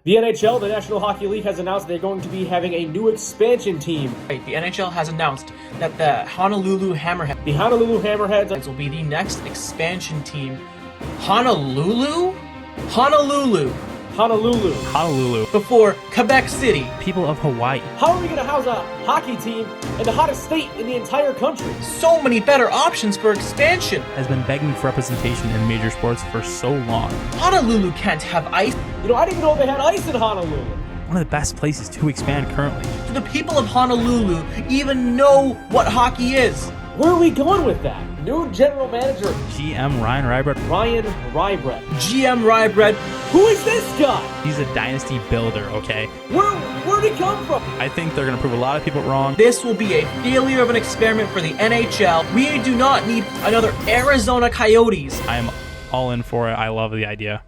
The NHL, the National Hockey League, has announced they're going to be having a new expansion team. The NHL has announced that the Honolulu Hammerheads, will be the next expansion team. Honolulu? Before Quebec City. People of Hawaii. How are we going to house a hockey team in the hottest state in the entire country? So many better options for expansion. Has been begging for representation in major sports for so long. Honolulu can't have ice. You know, I didn't even know they had ice in Honolulu. One of the best places to expand currently. Do the people of Honolulu even know what hockey is? Where are we going with that? New general manager, GM Ryan Rybread. GM Rybread. Who is this guy? He's a dynasty builder, okay? Where'd he come from? I think they're going to prove a lot of people wrong. This will be a failure of an experiment for the NHL. We do not need another Arizona Coyotes. I am all in for it. I love the idea.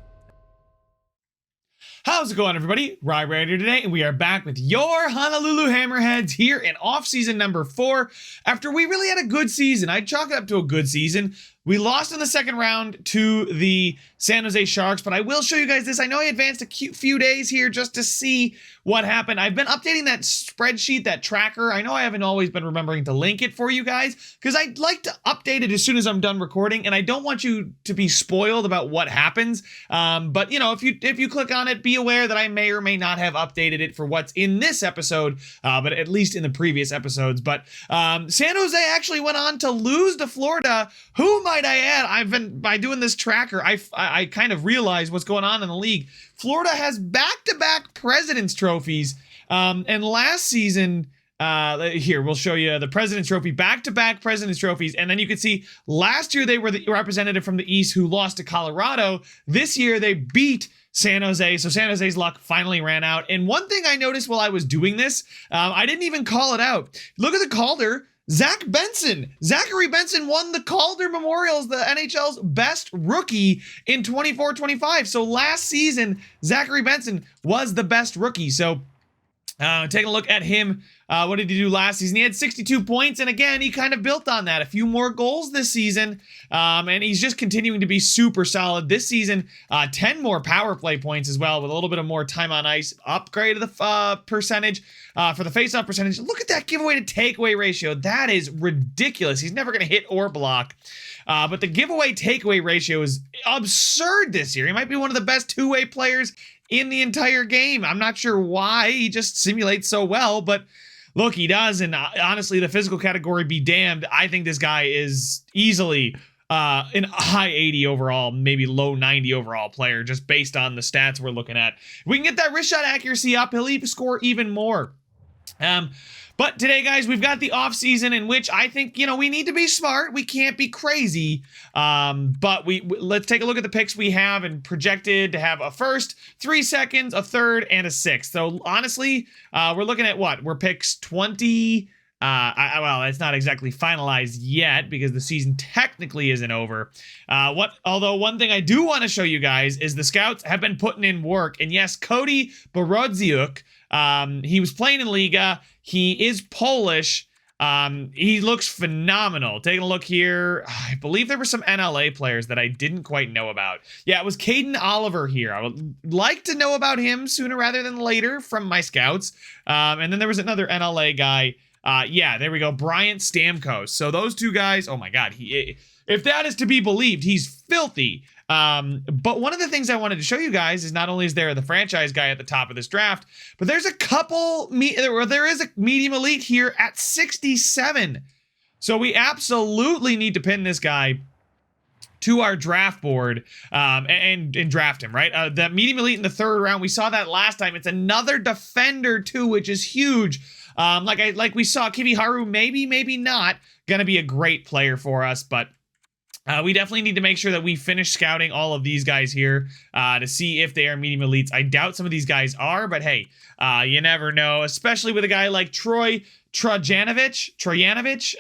How's it going, everybody? Rybread here today, and we are back with your Honolulu Hammerheads here in off-season number 4. After we really had a good season, I'd chalk it up to a good season. We lost in the second round to the San Jose Sharks, but I will show you guys this. I know I advanced a few days here just to see what happened. I've been updating that spreadsheet, that tracker. I know I haven't always been remembering to link it for you guys because I'd like to update it as soon as I'm done recording, and I don't want you to be spoiled about what happens. But you know, if you click on it, be aware that I may or may not have updated it for what's in this episode, but at least in the previous episodes. But San Jose actually went on to lose to Florida. Who might I add? By doing this tracker, I kind of realized what's going on in the league. Florida has back-to-back President's Trophies, and last season, here, we'll show you the President's Trophy, back-to-back President's Trophies, and then you can see last year they were the representative from the East who lost to Colorado. This year they beat San Jose, so San Jose's luck finally ran out. And one thing I noticed while I was doing this, I didn't even call it out. Look at the Calder. Zachary Benson won the Calder Memorial as the NHL's best rookie in 24-25. So last season, Zachary Benson was the best rookie. So taking a look at him, what did he do last season? He had 62 points, and again, he kind of built on that. A few more goals this season, and he's just continuing to be super solid. This season, 10 more power play points as well, with a little bit of more time on ice, upgrade of the percentage for the face-off percentage. Look at that giveaway to takeaway ratio. That is ridiculous. He's never going to hit or block. But the giveaway takeaway ratio is absurd this year. He might be one of the best two-way players in the entire game. I'm not sure why. He just simulates so well, but look, he does. And honestly, the physical category be damned. I think this guy is easily an high 80 overall, maybe low 90 overall player, just based on the stats we're looking at. If we can get that wrist shot accuracy up, he'll even score even more. But today, guys, we've got the off season in which I think, you know, we need to be smart. We can't be crazy. But let's take a look at the picks we have and projected to have a first, 3 seconds, a third, and a sixth. So honestly, we're looking at what? We're picks 20. Well, it's not exactly finalized yet because the season technically isn't over. Although one thing I do want to show you guys is the scouts have been putting in work. And yes, Cody Borodziuk, he was playing in Liga. He is Polish. He looks phenomenal. Taking a look here, I believe there were some NLA players that I didn't quite know about. Yeah, it was Caden Oliver here. I would like to know about him sooner rather than later from my scouts. And then there was another NLA guy. Yeah, there we go. Bryant Stamkos. So those two guys, oh my God, if that is to be believed, he's filthy. But one of the things I wanted to show you guys is not only is there the franchise guy at the top of this draft, but there's a couple, there is a medium elite here at 67. So we absolutely need to pin this guy to our draft board and draft him, right? The medium elite in the third round, we saw that last time. It's another defender too, which is huge. Like we saw, Kiviharu, maybe not gonna be a great player for us, but we definitely need to make sure that we finish scouting all of these guys here to see if they are medium elites. I doubt some of these guys are, but hey, you never know, especially with a guy like Trojanovic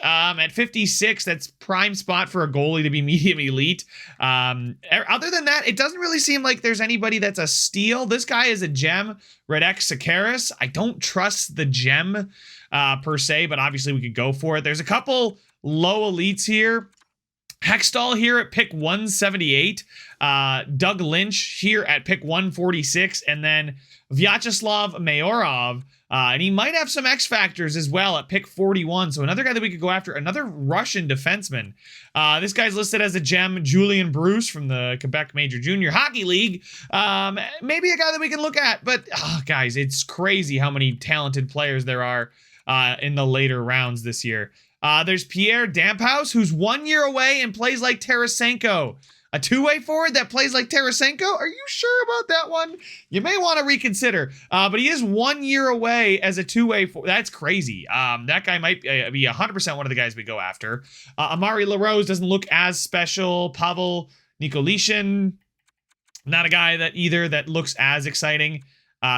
at 56. That's prime spot for a goalie to be medium elite. Other than that, it doesn't really seem like there's anybody that's a steal. This guy is a gem, Radek Sakaris. I don't trust the gem per se, but obviously we could go for it. There's a couple low elites here. Hextall here at pick 178. Doug Lynch here at pick 146. And then Vyacheslav Mayorov. And he might have some X factors as well at pick 41. So another guy that we could go after, another Russian defenseman. This guy's listed as a gem, Julian Bruce from the Quebec Major Junior Hockey League. Maybe a guy that we can look at. But guys, it's crazy how many talented players there are in the later rounds this year. There's Pierre Damphouse, who's 1 year away and plays like Tarasenko. A two-way forward that plays like Tarasenko? Are you sure about that one? You may want to reconsider. But he is 1 year away as a two-way forward. That's crazy. That guy might be 100% one of the guys we go after. Amari LaRose doesn't look as special. Pavel Nikolishin, not a guy that looks as exciting.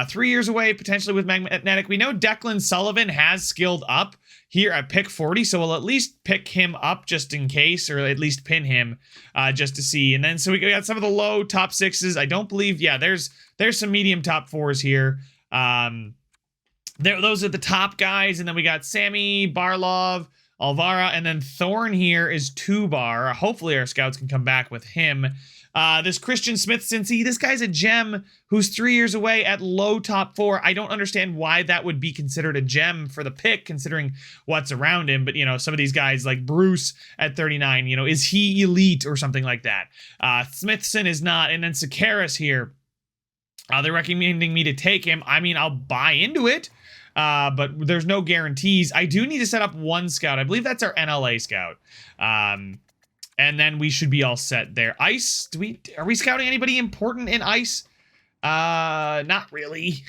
3 years away, potentially with Magnetic. We know Declan Sullivan has skilled up here at pick 40, so we'll at least pick him up just in case, or at least pin him just to see. And then so we got some of the low top sixes. I don't believe, there's some medium top fours here. Those are the top guys, and then we got Sammy, Barlov, Alvara, and then Thorne here is 2-bar. Hopefully our scouts can come back with him. This Christian Smith Cincy, this guy's a gem who's 3 years away at low top 4. I don't understand why that would be considered a gem for the pick, considering what's around him. But, some of these guys like Bruce at 39, is he elite or something like that? Smithson is not. And then Sakaris here, they're recommending me to take him. I mean, I'll buy into it. But there's no guarantees. I do need to set up one scout. I believe that's our NLA scout. And then we should be all set there. Ice, are we scouting anybody important in ice? Not really.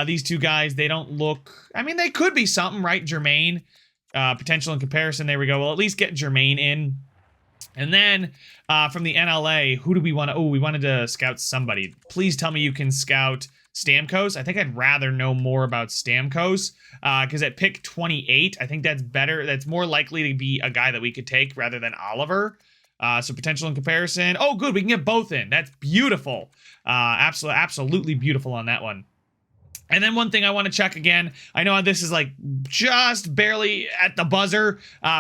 These two guys, they don't look, they could be something, right? Jermaine, potential in comparison. There we go. We'll at least get Jermaine in. And then from the NLA, who do we want to, we wanted to scout somebody. Please tell me you can scout Stamkos. I think I'd rather know more about Stamkos because at pick 28, I think that's better. That's more likely to be a guy that we could take rather than Oliver. So potential in comparison. Oh, good. We can get both in. That's beautiful. Absolutely beautiful on that one. And then one thing I want to check again. I know this is like just barely at the buzzer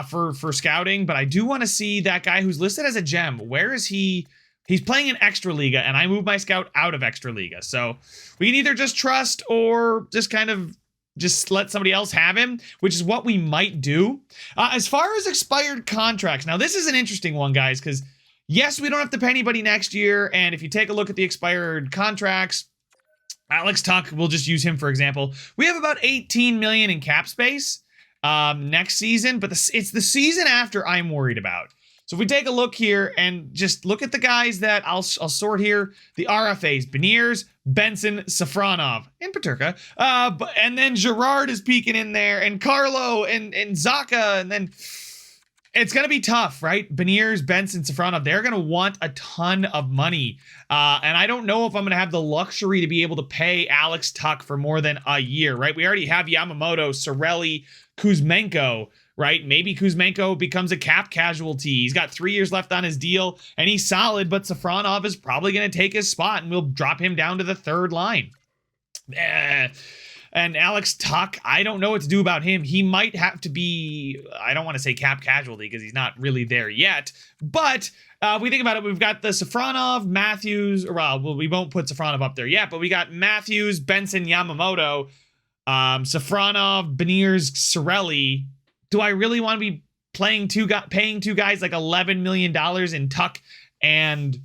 for scouting, but I do want to see that guy who's listed as a gem. Where is he? He's playing in Extraliga, and I moved my scout out of Extraliga. So we can either just trust or just let somebody else have him, which is what we might do. As far as expired contracts, now this is an interesting one, guys, because yes, we don't have to pay anybody next year. And if you take a look at the expired contracts, Alex Tuck, we'll just use him for example. We have about 18 million in cap space next season, but it's the season after I'm worried about. So if we take a look here and just look at the guys that I'll sort here, the RFAs, Beniers, Benson, Safronov, and Peterka, and then Gerard is peeking in there, and Carlo, and Zaka, and then it's going to be tough, right? Beniers, Benson, Safronov, they're going to want a ton of money, and I don't know if I'm going to have the luxury to be able to pay Alex Tuck for more than a year, right? We already have Yamamoto, Cirelli, Kuzmenko, right? Maybe Kuzmenko becomes a cap casualty. He's got 3 years left on his deal, and he's solid, but Safronov is probably going to take his spot, and we'll drop him down to the third line. And Alex Tuck, I don't know what to do about him. He might have to be, I don't want to say cap casualty because he's not really there yet, but we think about it, we've got the Safronov, Matthews, well, we won't put Safronov up there yet, but we got Matthews, Benson, Yamamoto, Safronov, Beniers, Cirelli. Do I really want to be paying two guys like $11 million in Tuck and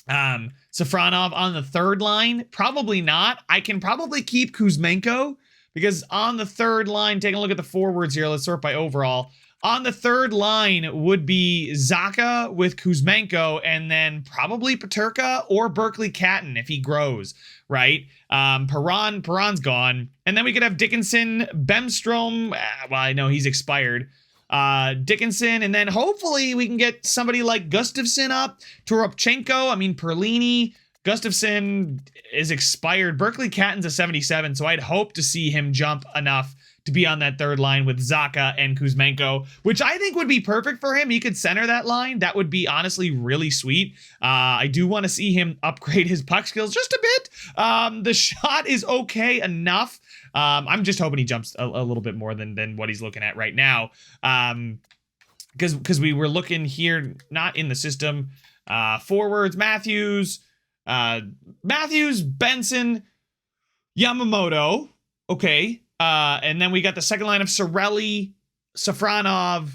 Safronov on the third line? Probably not. I can probably keep Kuzmenko because on the third line, taking a look at the forwards here, let's sort by overall. On the third line would be Zaka with Kuzmenko and then probably Peterka or Berkeley Catton if he grows, right? Perron's gone. And then we could have Dickinson, Bemstrom. Well, I know he's expired. Dickinson, and then hopefully we can get somebody like Gustafsson up. Toropchenko, Perlini. Gustafsson is expired. Berkeley Catton's a 77, so I'd hope to see him jump enough to be on that third line with Zaka and Kuzmenko, which I think would be perfect for him. He could center that line. That would be honestly really sweet. I do want to see him upgrade his puck skills just a bit. The shot is okay enough. I'm just hoping he jumps a little bit more than what he's looking at right now. because we were looking here, not in the system. Forwards, Matthews, Benson, Yamamoto. Okay. And then we got the second line of Cirelli, Safronov,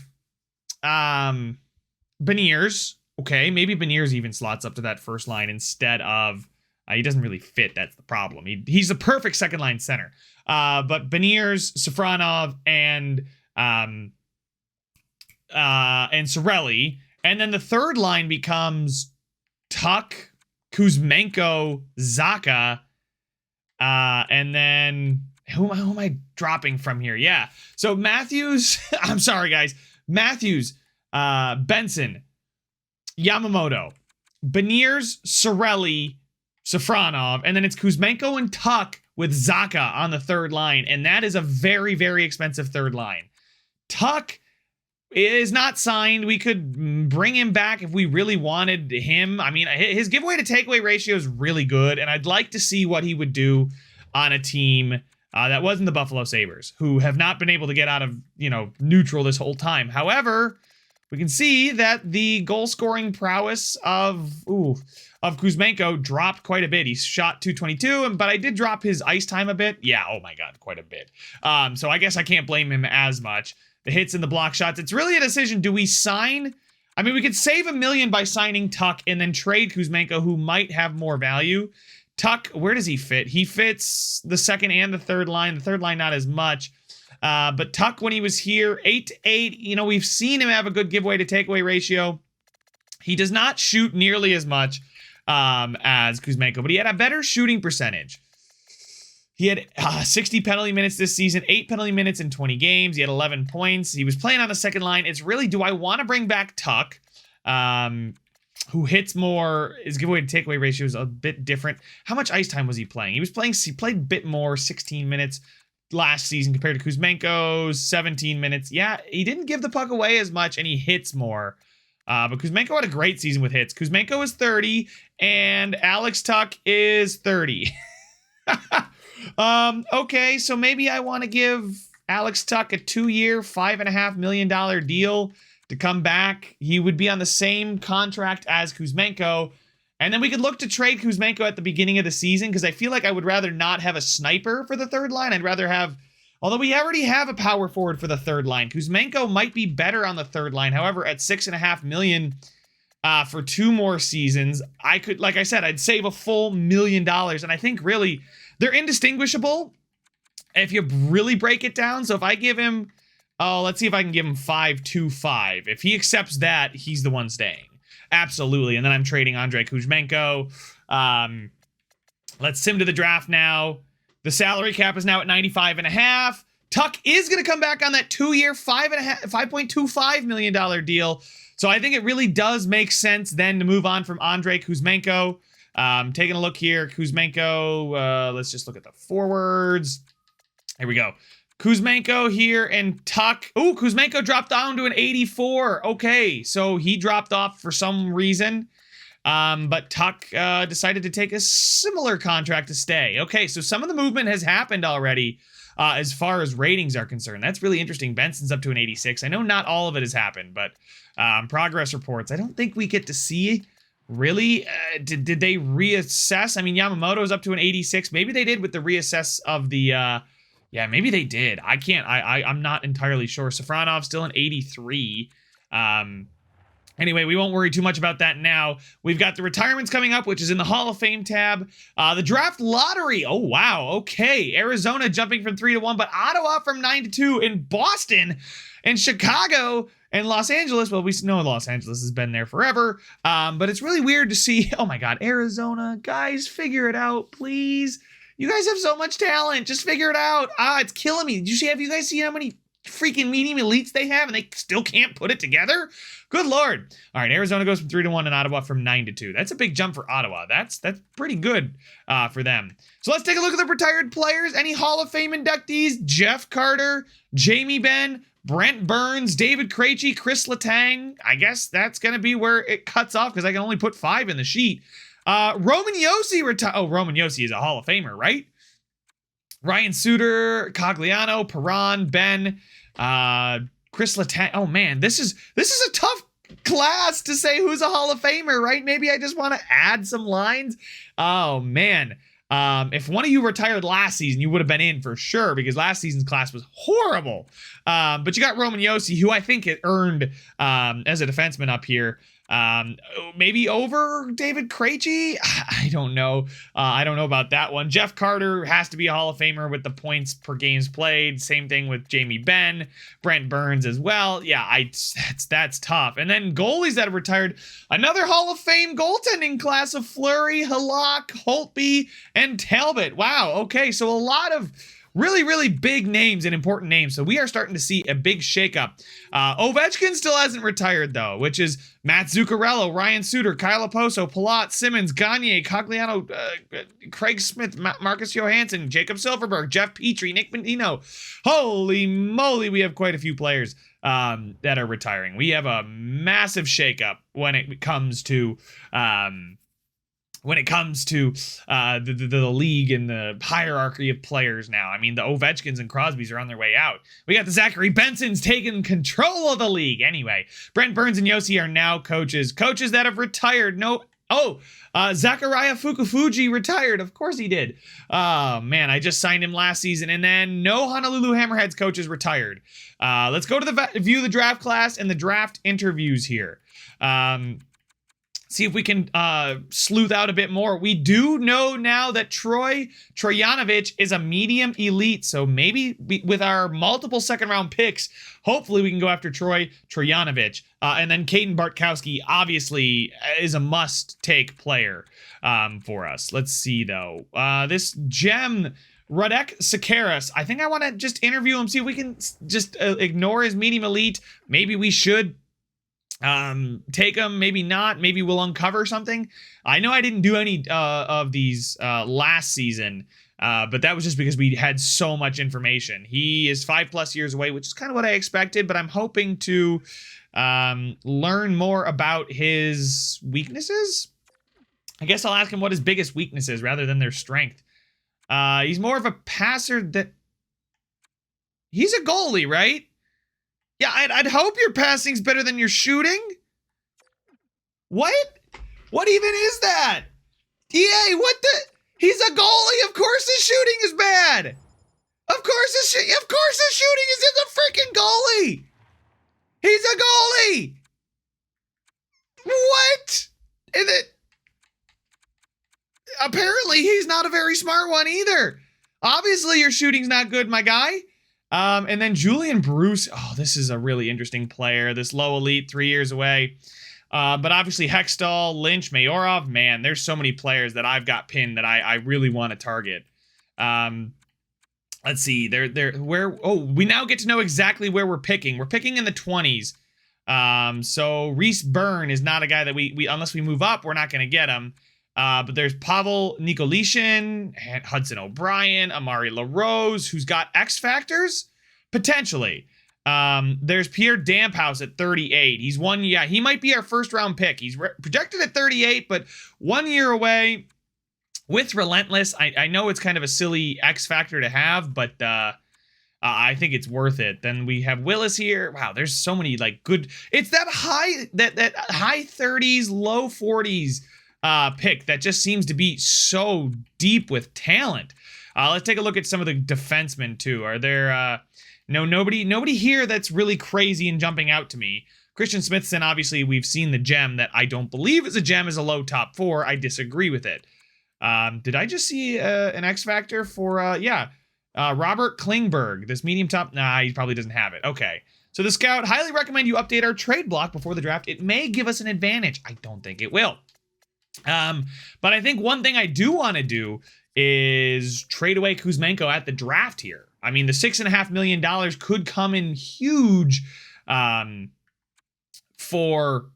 Beniers. Okay, maybe Beniers even slots up to that first line instead of... he doesn't really fit, that's the problem. He's the perfect second line center. But Beniers, Safronov, and Cirelli. And then the third line becomes Tuck, Kuzmenko, Zacha, and then... Who am I dropping from here? Yeah. So Matthews, I'm sorry, guys. Matthews, Benson, Yamamoto, Beniers, Cirelli, Safronov, and then it's Kuzmenko and Tuck with Zacha on the third line. And that is a very, very expensive third line. Tuck is not signed. We could bring him back if we really wanted him. I mean, his giveaway to takeaway ratio is really good. And I'd like to see what he would do on a team that wasn't the Buffalo Sabres, who have not been able to get out of, neutral this whole time. However, we can see that the goal scoring prowess of Kuzmenko dropped quite a bit. He shot .222, but I did drop his ice time a bit. Yeah, oh my God, quite a bit. So I guess I can't blame him as much. The hits and the block shots, it's really a decision. Do we sign? I mean, we could save $1 million by signing Tuck and then trade Kuzmenko, who might have more value. Tuck, where does he fit? He fits the second and the third line. The third line, not as much. But Tuck, when he was here, 8-8, we've seen him have a good giveaway to takeaway ratio. He does not shoot nearly as much as Kuzmenko, but he had a better shooting percentage. He had 60 penalty minutes this season, 8 penalty minutes in 20 games. He had 11 points. He was playing on the second line. It's really, do I want to bring back Tuck? Who hits more? His giveaway to takeaway ratio is a bit different. How much ice time was he playing? He played a bit more, 16 minutes last season compared to Kuzmenko's 17 minutes. Yeah, he didn't give the puck away as much, and he hits more. But Kuzmenko had a great season with hits. Kuzmenko is 30, and Alex Tuck is 30. Okay, so maybe I want to give Alex Tuck a 2-year, $5.5 million deal to come back. He would be on the same contract as Kuzmenko. And then we could look to trade Kuzmenko at the beginning of the season, because I feel like I would rather not have a sniper for the third line. I'd rather have, although we already have a power forward for the third line. Kuzmenko might be better on the third line. However, at $6.5 million for 2 more seasons, I could, like I said, I'd save a full $1 million. And I think really they're indistinguishable if you really break it down. So if I give him, let's see if I can give him 5.25. If he accepts that, he's the one staying. Absolutely. And then I'm trading Andrei Kuzmenko. Let's sim to the draft now. The salary cap is now at 95.5. Tuck is going to come back on that 2-year, $5.25 million deal. So I think it really does make sense then to move on from Andrei Kuzmenko. Taking a look here, Kuzmenko, let's just look at the forwards. Here we go. Kuzmenko here and Tuck. Oh, Kuzmenko dropped down to an 84. Okay, so he dropped off for some reason. But Tuck decided to take a similar contract to stay. Okay, so some of the movement has happened already as far as ratings are concerned. That's really interesting. Benson's up to an 86. I know not all of it has happened, but progress reports, I don't think we get to see. Really? Did they reassess? I mean, Yamamoto's up to an 86. Maybe they did with the reassess of the... yeah, maybe they did. I'm not entirely sure. Safronov's still an 83. Anyway, we won't worry too much about that now. We've got the retirements coming up, which is in the Hall of Fame tab. The draft lottery. Oh, wow. Okay. Arizona jumping from 3 to 1, but Ottawa from 9 to 2, in Boston and Chicago and Los Angeles. Well, we know Los Angeles has been there forever. But it's really weird to see. Oh my God, Arizona. Guys, figure it out, please. You guys have so much talent. Just figure it out. It's killing me. Have you guys seen how many freaking medium elites they have and they still can't put it together? Good Lord. All right, Arizona goes from 3 to 1 and Ottawa from 9 to 2. That's a big jump for Ottawa. That's pretty good for them. So let's take a look at the retired players. Any Hall of Fame inductees? Jeff Carter, Jamie Benn, Brent Burns, David Krejci, Chris Letang. I guess that's going to be where it cuts off because I can only put 5 in the sheet. Roman Josi Roman Josi is a Hall of Famer, right? Ryan Suter, Cogliano, Perron, Ben, Chris Letang. Oh man, this is a tough class to say who's a Hall of Famer, right? Maybe I just want to add some lines. Oh man. If one of you retired last season, you would have been in for sure because last season's class was horrible. But you got Roman Josi, who I think it earned as a defenseman up here. Maybe over David Krejci? I don't know. I don't know about that one. Jeff Carter has to be a Hall of Famer with the points per games played. Same thing with Jamie Benn, Brent Burns as well. Yeah, that's tough. And then goalies that have retired. Another Hall of Fame goaltending class of Fleury, Halak, Holtby, and Talbot. Wow. Okay, so a lot of really, really big names and important names. So we are starting to see a big shakeup. Ovechkin still hasn't retired, though, which is Matt Zuccarello, Ryan Suter, Kyle Oposo, Palat, Simmons, Gagne, Cogliano, Craig Smith, Marcus Johansson, Jacob Silverberg, Jeff Petrie, Nick Menino. Holy moly, we have quite a few players that are retiring. We have a massive shakeup when it comes to the league and the hierarchy of players now. I mean, the Ovechkins and Crosbys are on their way out. We got the Zachary Bensons taking control of the league. Anyway, Brent Burns and Josi are now coaches. Coaches that have retired. Zachariah Fukufuji retired. Of course he did. Oh, man, I just signed him last season. And then no Honolulu Hammerheads coaches retired. Let's go to the view the draft class and the draft interviews here. See if we can sleuth out a bit more. We do know now that Troyanovich is a medium elite. So maybe with our multiple second round picks, hopefully we can go after Troyanovich. And then Caden Bartkowski obviously is a must-take player for us. Let's see, though. This gem, Radek Sakaras, I think I want to just interview him, see if we can just ignore his medium elite. Maybe we should take them, maybe not. Maybe we'll uncover something. I know I didn't do any of these last season, but that was just because we had so much information. He is 5+ years away, which is kind of what I expected, but I'm hoping to learn more about his weaknesses. I guess I'll ask him what his biggest weakness is rather than their strength. He's more of a passer he's a goalie, right? Yeah, I'd hope your passing's better than your shooting. What? What even is that? EA, what the? He's a goalie. Of course his shooting is bad. Of course his shooting is in the freaking goalie. He's a goalie. What? And apparently he's not a very smart one either. Obviously your shooting's not good, my guy. And then Julian Bruce. Oh, this is a really interesting player. This low elite, 3 years away. But obviously Hextall, Lynch, Mayorov. Man, there's so many players that I've got pinned that I really want to target. Let's see. We now get to know exactly where we're picking. We're picking in the 20s. So Reese Byrne is not a guy that we unless we move up, we're not going to get him. But there's Pavel Nikolishin, Hudson O'Brien, Amari LaRose, who's got X factors, potentially. There's Pierre Damphouse at 38. He might be our first round pick. He's projected at 38, but 1 year away with Relentless. I know it's kind of a silly X factor to have, but I think it's worth it. Then we have Willis here. Wow, there's so many good. It's that high 30s, low 40s. Pick that just seems to be so deep with talent. Let's take a look at some of the defensemen too. Are there nobody here that's really crazy and jumping out to me? Christian Smithson, obviously we've seen the gem that I don't believe is a gem, is a low top 4. I disagree with it. Did I just see an X factor for Robert Klingberg, this medium top? Nah, he probably doesn't have it. Okay. So the scout, highly recommend you update our trade block before the draft. It may give us an advantage. I don't think it will. But I think one thing I do want to do is trade away Kuzmenko at the draft here. I mean, the $6.5 million could come in huge for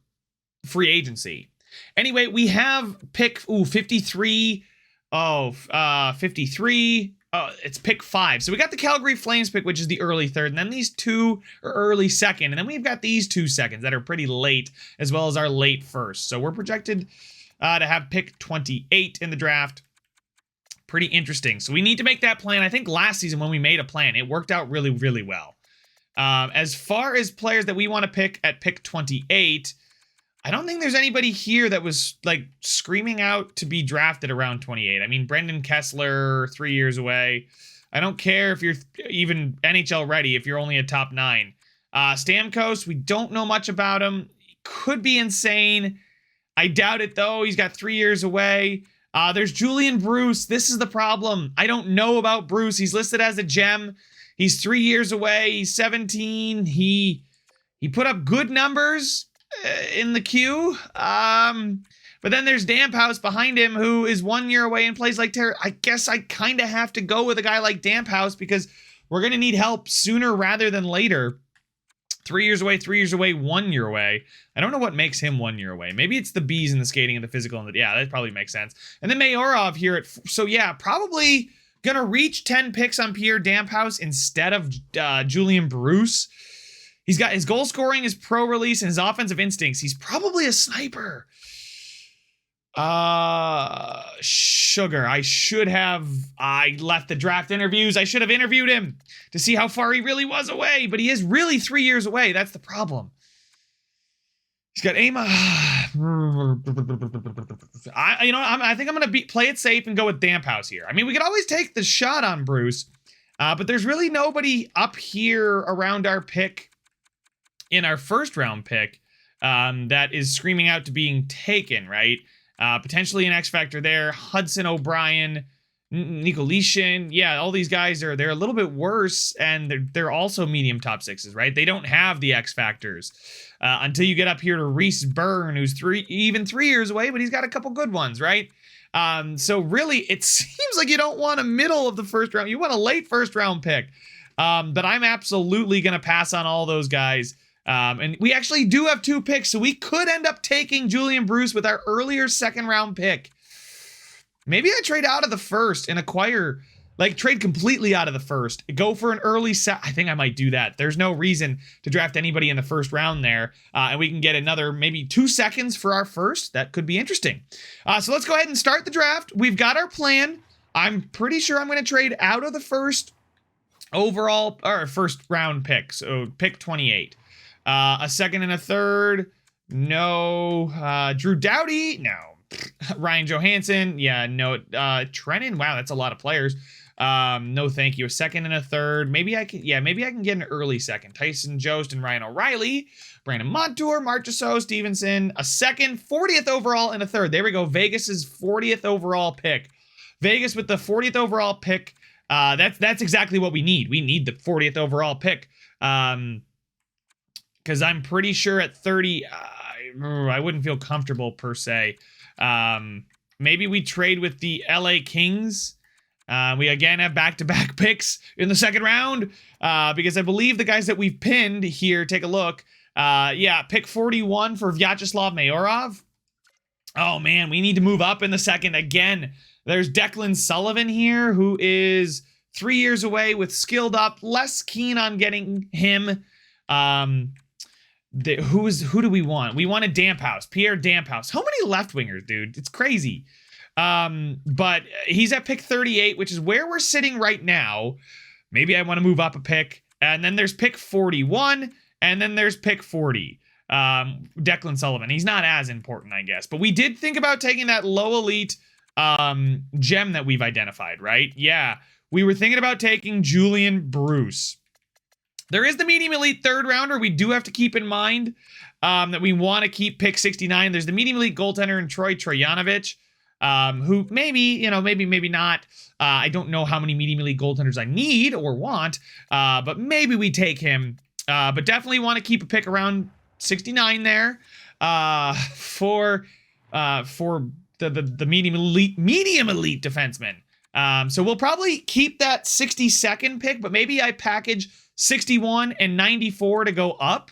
free agency. Anyway, we have pick 53. 53. It's pick 5. So we got the Calgary Flames pick, which is the early 3rd, and then these 2 are early 2nd, and then we've got these 2 seconds that are pretty late, as well as our late 1st. So we're projected to have pick 28 in the draft. Pretty interesting. So we need to make that plan. I think last season when we made a plan, it worked out really, really well. As far as players that we want to pick at pick 28, I don't think there's anybody here that was like screaming out to be drafted around 28. I mean, Brendan Kessler, 3 years away. I don't care if you're even NHL ready, if you're only a top 9. Stamkos, we don't know much about him. He could be insane. I doubt it, though. He's got 3 years away. There's Julian Bruce. This is the problem. I don't know about Bruce. He's listed as a gem. He's 3 years away. He's 17. He put up good numbers in the queue. But then there's Damphouse behind him, who is 1 year away and plays like terror. I guess I kind of have to go with a guy like Damphouse because we're going to need help sooner rather than later. 3 years away, 3 years away, 1 year away. I don't know what makes him 1 year away. Maybe it's the bees and the skating and the physical. And yeah, that probably makes sense. And then Mayorov here. So yeah, probably going to reach 10 picks on Pierre Damphouse instead of Julian Bruce. He's got his goal scoring, his pro release, and his offensive instincts. He's probably a sniper. Sugar. I left the draft interviews. I should have interviewed him to see how far he really was away, but he is really 3 years away. That's the problem. He's got aim. I think I'm going to play it safe and go with Damphouse here. I mean, we could always take the shot on Bruce, but there's really nobody up here around our pick in our first round pick that is screaming out to being taken, right? Potentially an X factor there. Hudson O'Brien, Nicolishin. Yeah, all these guys they're a little bit worse, and they're also medium top sixes, right? They don't have the X factors until you get up here to Reese Byrne, who's 3 years away, but he's got a couple good ones, right? So really, it seems like you don't want a middle of the first round. You want a late first round pick. But I'm absolutely going to pass on all those guys. And we actually do have 2 picks, so we could end up taking Julian Bruce with our earlier second round pick. Maybe I trade out of the first and acquire, trade completely out of the first. Go for an early set. I think I might do that. There's no reason to draft anybody in the first round there. And we can get another maybe 2 seconds for our first. That could be interesting. So let's go ahead and start the draft. We've got our plan. I'm pretty sure I'm going to trade out of the first overall, or first round pick. So pick 28. A second and a third. No. Drew Doughty. No. Ryan Johansson. Yeah, no. Trennan. Wow, that's a lot of players. No, thank you. A second and a third. Maybe I can get an early second. Tyson Jost and Ryan O'Reilly. Brandon Montour, Marchessault, Stevenson. A second, 40th overall, and a third. There we go. Vegas's 40th overall pick. Vegas with the 40th overall pick. That's exactly what we need. We need the 40th overall pick. Because I'm pretty sure at 30, I wouldn't feel comfortable per se. Maybe we trade with the LA Kings. We again have back-to-back picks in the second round because I believe the guys that we've pinned here, take a look. Pick 41 for Vyacheslav Mayorov. Oh man, we need to move up in the second again. There's Declan Sullivan here, who is 3 years away with skilled up, less keen on getting him. Who do we want? We wanted Damphouse, Pierre Damphouse. How many left wingers, dude? It's crazy. But he's at pick 38, which is where we're sitting right now. Maybe I want to move up a pick. And then there's pick 41, and then there's pick 40. Declan Sullivan. He's not as important, I guess. But we did think about taking that low elite gem that we've identified, right? Yeah. We were thinking about taking Julian Bruce. There is the medium elite third rounder. We do have to keep in mind that we want to keep pick 69. There's the medium elite goaltender in Troy Trojanovic, who maybe not. I don't know how many medium elite goaltenders I need or want, but maybe we take him. But definitely want to keep a pick around 69 there for the medium elite defenseman. So we'll probably keep that 62nd pick, but maybe I package 61 and 94 to go up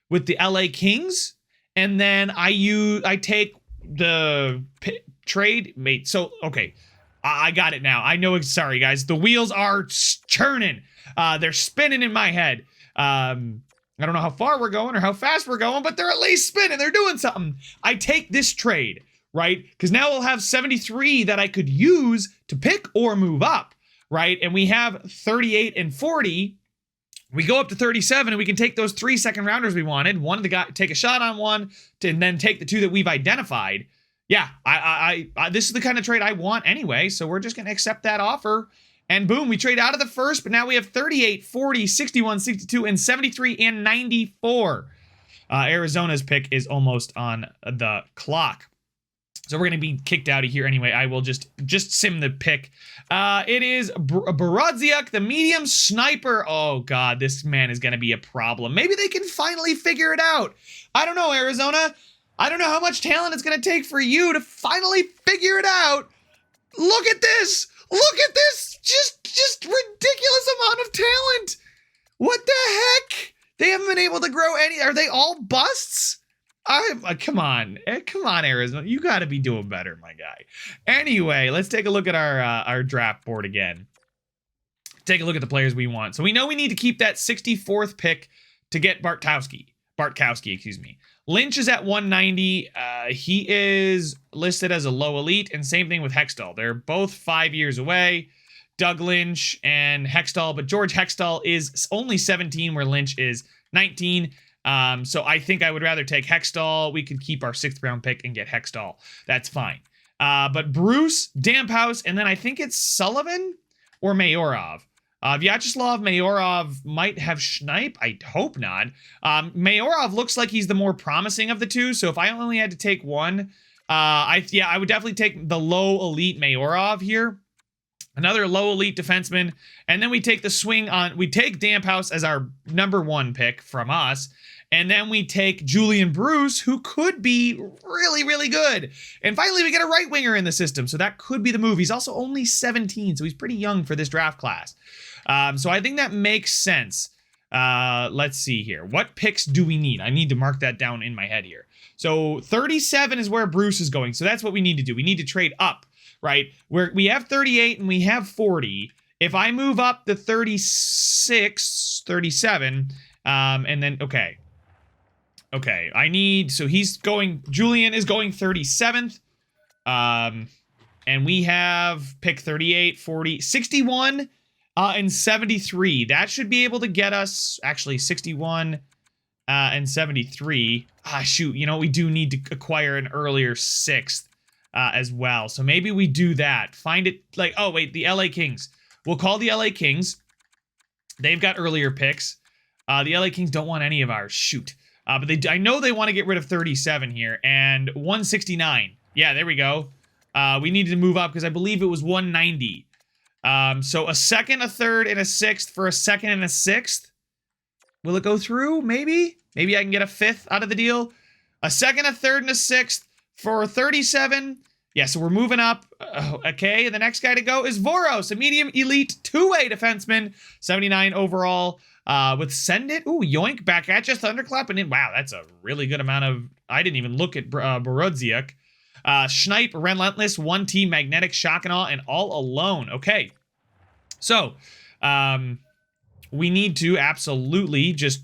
with the LA Kings, and then I take the trade mate. So okay, I got it now. I know. Sorry guys, the wheels are churning. They're spinning in my head. I don't know how far we're going or how fast we're going, but they're at least spinning. They're doing something. I take this trade, right? Because now we'll have 73 that I could use to pick or move up, right? And we have 38 and 40. We go up to 37 and we can take those 3 second rounders we wanted. One of the guys take a shot on one and then take the 2 that we've identified. Yeah, this is the kind of trade I want anyway. So we're just going to accept that offer. And boom, we trade out of the first, but now we have 38, 40, 61, 62, and 73, and 94. Arizona's pick is almost on the clock. So we're going to be kicked out of here anyway. I will just sim the pick. It is Borodziak, the medium sniper. Oh, God, this man is going to be a problem. Maybe they can finally figure it out. I don't know, Arizona. I don't know how much talent it's going to take for you to finally figure it out. Look at this. Look at this. Just ridiculous amount of talent. What the heck? They haven't been able to grow any. Are they all busts? Come on, Arizona. You got to be doing better, my guy. Anyway, let's take a look at our draft board again. Take a look at the players we want. So we know we need to keep that 64th pick to get Bartkowski, excuse me. Lynch is at 190. He is listed as a low elite, and same thing with Hextall. They're both 5 years away. Doug Lynch and Hextall, but George Hextall is only 17, where Lynch is 19. So I think I would rather take Hextall. We could keep our 6th round pick and get Hextall. That's fine. But Bruce, Damphouse, and then I think it's Sullivan or Mayorov. Vyacheslav Mayorov might have Schneip. I hope not. Mayorov looks like he's the more promising of the two. So if I only had to take one, I would definitely take the low elite Mayorov here. Another low elite defenseman. And then we take the swing on, we take Damphouse as our #1 pick from us. And then we take Julian Bruce, who could be really, really good. And finally, we get a right winger in the system. So that could be the move. He's also only 17, so he's pretty young for this draft class. So I think that makes sense. Let's see here. What picks do we need? I need to mark that down in my head here. So 37 is where Bruce is going. So that's what we need to do. We need to trade up, right? We have 38 and we have 40. If I move up to 36, 37, and then, okay, I need, so Julian is going 37th. And we have pick 38, 40, 61, and 73. That should be able to get us, actually, 61 and 73. Shoot, we do need to acquire an earlier 6th as well. So maybe we do that. Find it, the LA Kings. We'll call the LA Kings. They've got earlier picks. The LA Kings don't want any of ours. Shoot. But I know they want to get rid of 37 here. And 169. Yeah, there we go. We needed to move up because I believe it was 190. So a 2nd, a 3rd, and a 6th for a 2nd and a 6th. Will it go through? Maybe? Maybe I can get a 5th out of the deal. A 2nd, a 3rd, and a 6th for 37. Yeah, so we're moving up. Okay, the next guy to go is Voros, a medium elite 2-way defenseman. 79 overall. With Send It. Ooh, yoink, back at you, Thunderclap. And then, wow, that's a really good amount of... I didn't even look at Borodziak. Schneip, Relentless, 1T, Magnetic, Shock and Awe, and All Alone. Okay. So, we need to absolutely just...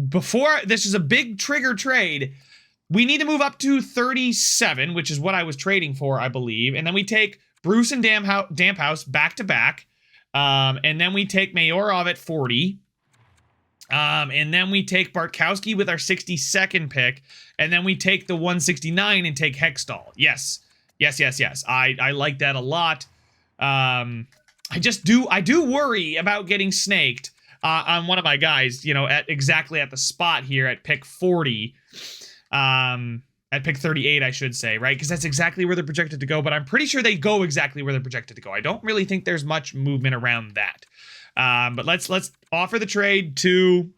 Before... This is a big trigger trade. We need to move up to 37, which is what I was trading for, I believe. And then we take Bruce and Damphouse back-to-back. And then we take Mayorov at 40. And then we take Bartkowski with our 62nd pick. And then we take the 169 and take Hextall. Yes. I like that a lot. I do worry about getting snaked on one of my guys, exactly at the spot here at pick 40. At pick 38, I should say, right? Because that's exactly where they're projected to go. But I'm pretty sure they go exactly where they're projected to go. I don't really think there's much movement around that. But let's offer the trade to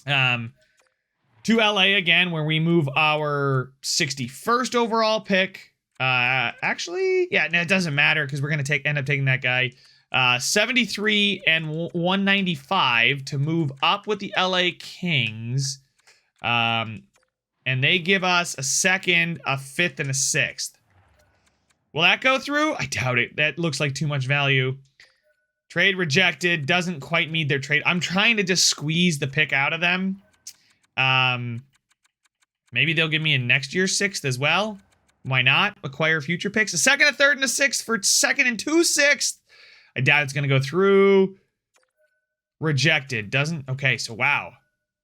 LA again, where we move our 61st overall pick. Actually, yeah, no, it doesn't matter because we're gonna end up taking that guy. 73 and 195 to move up with the LA Kings. And they give us a 2nd, a 5th, and a 6th. Will that go through? I doubt it. That looks like too much value. Trade rejected. Doesn't quite meet their trade. I'm trying to just squeeze the pick out of them. Maybe they'll give me a next year's 6th as well. Why not? Acquire future picks. A 2nd, a 3rd, and a 6th for 2nd and 2 6th. I doubt it's going to go through. Rejected. Doesn't. Okay, so wow.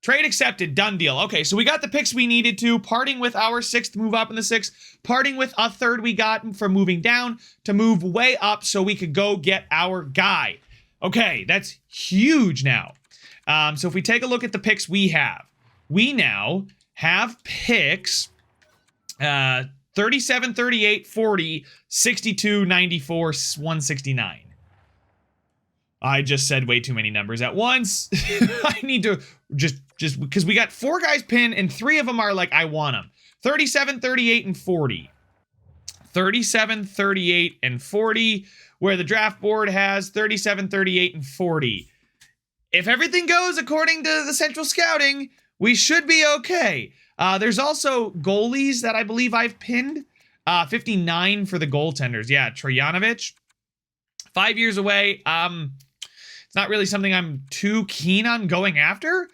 Trade accepted. Done deal. Okay, so we got the picks we needed to. Parting with our 6th move up in the 6th. Parting with a 3rd we got from moving down to move way up so we could go get our guy. Okay, that's huge now. So if we take a look at the picks we now have picks 37, 38, 40, 62, 94, 169. I just said way too many numbers at once. I need to just because we got 4 guys pinned and 3 of them are like I want them. 37, 38, and 40. 37, 38, and 40, where the draft board has 37, 38, and 40. If everything goes according to the central scouting, we should be okay. There's also goalies that I believe I've pinned. 59 for the goaltenders. Yeah, Trojanovic. 5 years away. It's not really something I'm too keen on going after.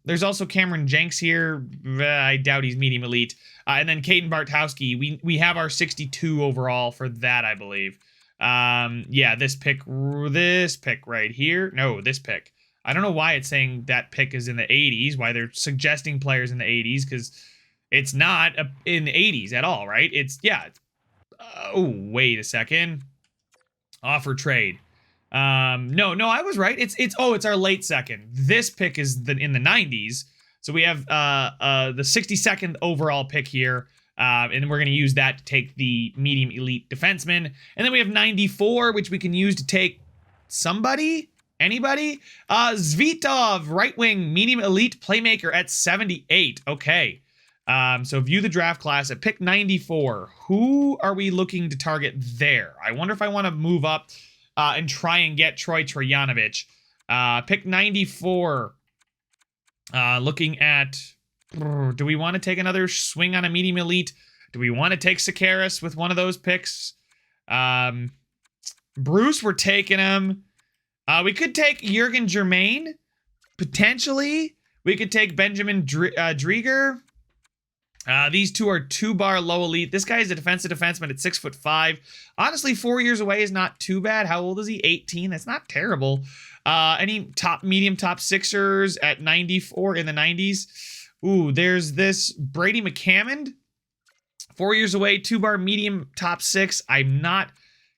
There's also Cameron Jenks here. I doubt he's medium elite. And then Caden Bartowski. We have our 62 overall for that, I believe. Yeah, this pick right here. No, this pick. I don't know why it's saying that pick is in the 80s, why they're suggesting players in the 80s, because it's not in the 80s at all, right? Oh, wait a second. Offer trade. No, I was right. It's our late second. This pick is in the 90s. So we have the 62nd overall pick here. And we're going to use that to take the medium elite defenseman. And then we have 94, which we can use to take anybody? Zvitov, right wing, medium elite playmaker at 78. Okay. So view the draft class at pick 94. Who are we looking to target there? I wonder if I want to move up and try and get Troy Trojanovic. Pick 94. Looking at... Do we want to take another swing on a medium elite? Do we want to take Sakaris with one of those picks? Bruce, we're taking him. We could take Jurgen Germain, potentially. We could take Benjamin Drieger. These 2 are 2-bar low elite. This guy is a defensive defenseman at 6'5". Honestly, 4 years away is not too bad. How old is he? 18. That's not terrible. Any medium top sixers at 94 in the 90s? Ooh, there's this Brady McCammond. 4 years away, 2-bar medium top 6. I'm not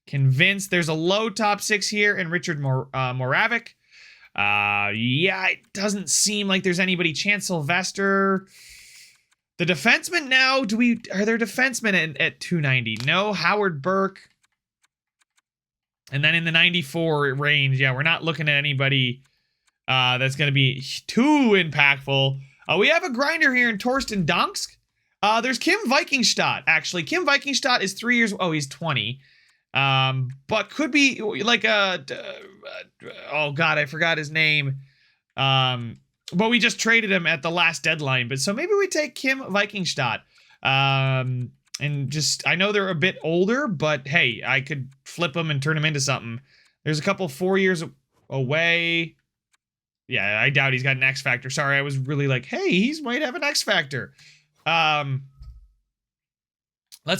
convinced. There's a low top 6 here and Richard Moravik. Yeah, it doesn't seem like there's anybody. Chance Sylvester. The defenseman now, are there defensemen at 290? No, Howard Burke. And then in the 94 range, yeah, we're not looking at anybody that's going to be too impactful. We have a grinder here in Torsten Donsk. There's Kim Vikingstad, actually. Kim Vikingstad is 3 years... Oh, he's 20. But could be like a... oh, God, I forgot his name. But we just traded him at the last deadline. But so maybe we take Kim Vikingstad. And just... I know they're a bit older, but hey, I could flip them and turn them into something. There's a couple 4 years away... Yeah, I doubt he's got an X Factor. Sorry, I was really like, hey, he might have an X Factor. Let's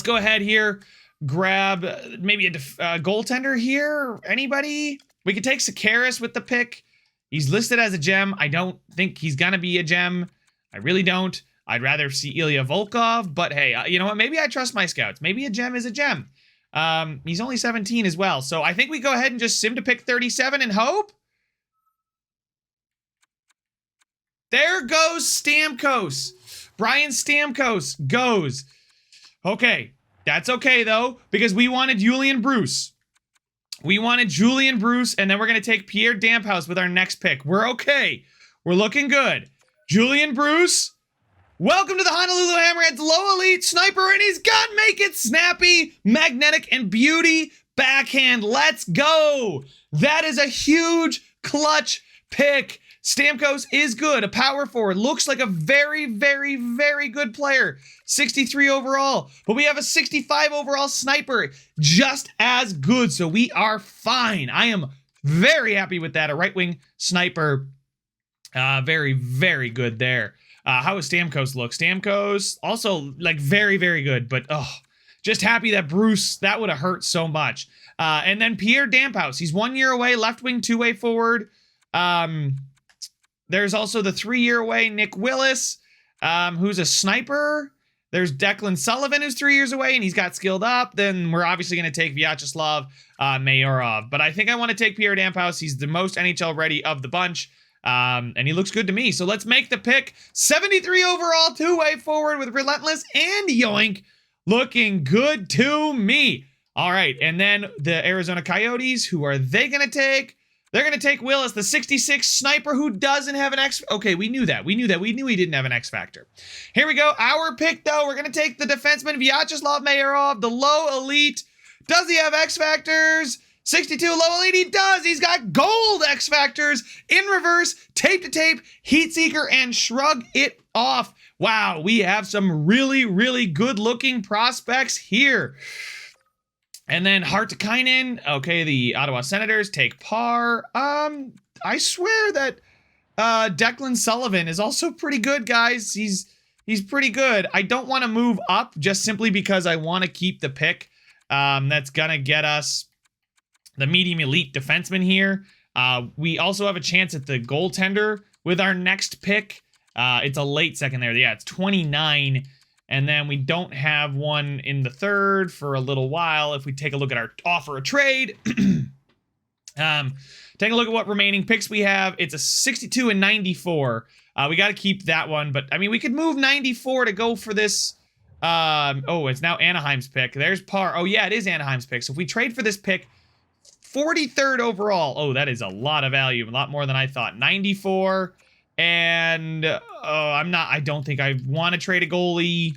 go ahead here. Grab maybe a goaltender here. Anybody? We could take Sakaris with the pick. He's listed as a gem. I don't think he's going to be a gem. I really don't. I'd rather see Ilya Volkov. But hey, you know what? Maybe I trust my scouts. Maybe a gem is a gem. He's only 17 as well. So I think we go ahead and just sim to pick 37 and hope. There goes Stamkos. Brian Stamkos goes. Okay, that's okay, though, because we wanted Julian Bruce. We wanted Julian Bruce, and then we're going to take Pierre Damphouse with our next pick. We're okay. We're looking good. Julian Bruce, welcome to the Honolulu Hammerheads low elite sniper, and he's got make it snappy, magnetic, and beauty backhand. Let's go. That is a huge clutch pick. Stamkos is good, a power forward, looks like a very, very, very good player. 63 overall, but we have a 65 overall sniper, just as good, so we are fine. I am very happy with that, a right wing sniper, very, very good there. How does Stamkos look? Stamkos, also like very, very good, but just happy that Bruce, that would have hurt so much. And then Pierre Damphouse, he's 1 year away, left wing, two-way forward. There's also the 3-year away Nick Willis, who's a sniper. There's Declan Sullivan, who's 3 years away, and he's got skilled up. Then we're obviously going to take Vyacheslav Mayorov. But I think I want to take Pierre Damphouse. He's the most NHL ready of the bunch, and he looks good to me. So let's make the pick. 73 overall, two-way forward with Relentless and Yoink. Looking good to me. All right, and then the Arizona Coyotes, who are they going to take? They're going to take Willis, the 66 sniper who doesn't have an X. Okay, we knew that. We knew he didn't have an X factor. Here we go. Our pick, though. We're going to take the defenseman Vyacheslav Mayorov, the low elite. Does he have X factors? 62 low elite. He does. He's got gold X factors in reverse, tape to tape, heat seeker, and shrug it off. Wow, we have some really, really good looking prospects here. And then Hartikainen, okay, the Ottawa Senators take Parr. I swear that Declan Sullivan is also pretty good, guys. He's pretty good. I don't want to move up just simply because I want to keep the pick. That's gonna get us the medium elite defenseman here. We also have a chance at the goaltender with our next pick. It's a late second there. Yeah, it's 29. And then we don't have one in the third for a little while. If we take a look at our offer a trade, take a look at what remaining picks we have. It's a 62 and 94. We got to keep that one. But, I mean, we could move 94 to go for this. Oh, it's now Anaheim's pick. There's Parr. Oh, yeah, it is Anaheim's pick. So if we trade for this pick, 43rd overall. Oh, that is a lot of value. A lot more than I thought. 94. And I don't think I want to trade a goalie.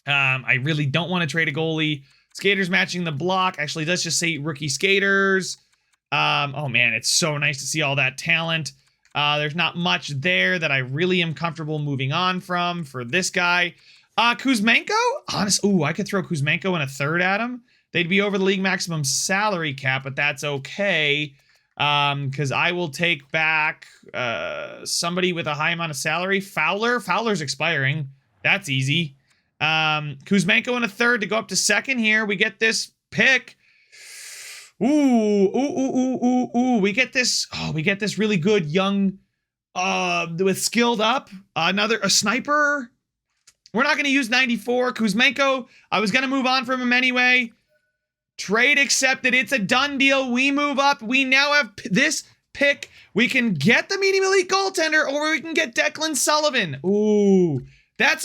I really don't want to trade a goalie. Skaters matching the block. Actually, let's just say rookie skaters. Oh man, it's so nice to see all that talent. There's not much there that I really am comfortable moving on from for this guy. Kuzmenko? I could throw Kuzmenko in a third at him. They'd be over the league maximum salary cap, but that's okay. Because I will take back somebody with a high amount of salary. Fowler's expiring. That's easy. Kuzmenko in a third to go up to second here. We get this pick. We get this. Oh, we get this really good young, with skilled up. A sniper. We're not going to use 94. Kuzmenko, I was going to move on from him anyway. Trade accepted. It's a done deal. We move up. We now have this pick. We can get the medium elite goaltender, or we can get Declan Sullivan. Ooh, that's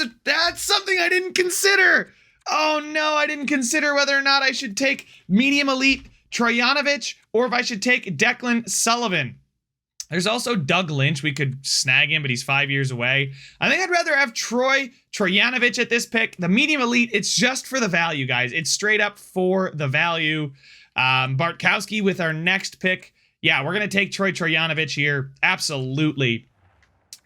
something I didn't consider. Oh no, I didn't consider whether or not I should take medium elite Trojanovic or if I should take Declan Sullivan. There's also Doug Lynch. We could snag him, but he's 5 years away. I think I'd rather have Trojanovic at this pick. The medium elite, it's just for the value, guys. It's straight up for the value. Bartkowski with our next pick. Yeah, we're going to take Trojanovic here. Absolutely.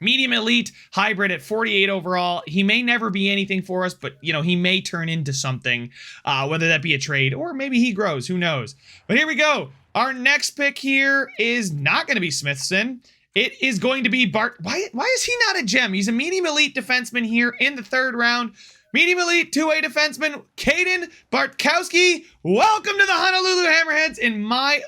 Medium elite hybrid at 48 overall. He may never be anything for us, but, you know, he may turn into something, whether that be a trade or maybe he grows. Who knows? But here we go. Our next pick here is not going to be Smithson. It is going to be Bart. Why is he not a gem? He's a medium elite defenseman here in the third round. Medium elite two-way defenseman, Caden Bartkowski. Welcome to the Honolulu Hammerheads. And